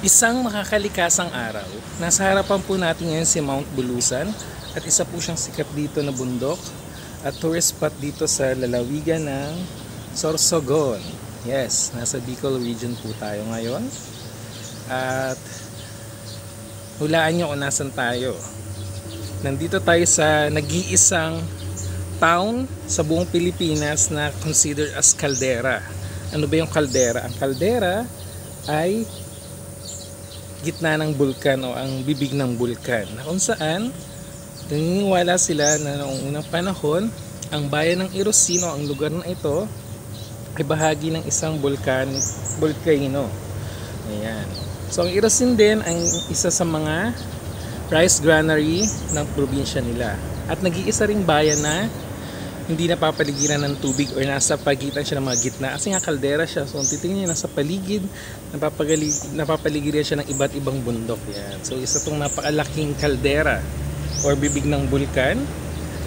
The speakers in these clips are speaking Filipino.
Isang makakalikasang araw, nasa harapan po natin ngayon si Mount Bulusan at isa po siyang sikat dito na bundok at tourist spot dito sa lalawigan ng Sorsogon. Yes, nasa Bicol region po tayo ngayon at hulaan nyo kung nasan tayo. Nandito tayo sa nag-iisang town sa buong Pilipinas na considered as caldera. Ano ba yung caldera? Ang caldera ay gitna ng bulkan o ang bibig ng bulkan na kung saan naniniwala sila na noong unang panahon ang bayan ng Irosino, ang lugar na ito ay bahagi ng isang volcano. Ayan. So ang Irosin din ang isa sa mga rice granary ng probinsya nila at nag-iisa ring bayan na hindi napapaligiran ng tubig or nasa pagitan siya ng mga gitna kasi nga kaldera siya. So kung titingnan niyo nasa paligid, napapaligiran siya ng iba't ibang bundok. Yan. So isa tong napakalaking kaldera or bibig ng bulkan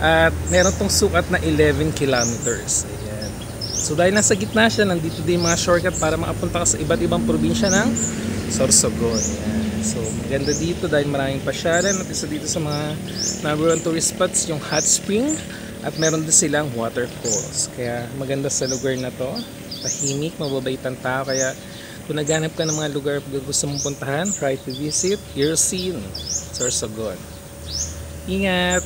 at meron tong sukat na 11 kilometers. Ayan. So dahil nasa gitna siya, nandito din mga shortcut para makapunta ka sa iba't ibang probinsya ng Sorsogon. Ayan. So maganda dito dahil maraming pasyalan at isa dito sa mga number one tourist spots yung hot spring. At meron din silang waterfalls. Kaya maganda sa lugar na to. Tahimik, mababait ang tao. Kaya kung naghanap ka ng mga lugar na gusto mong puntahan, try to visit Irosin, Sorsogon. Ingat!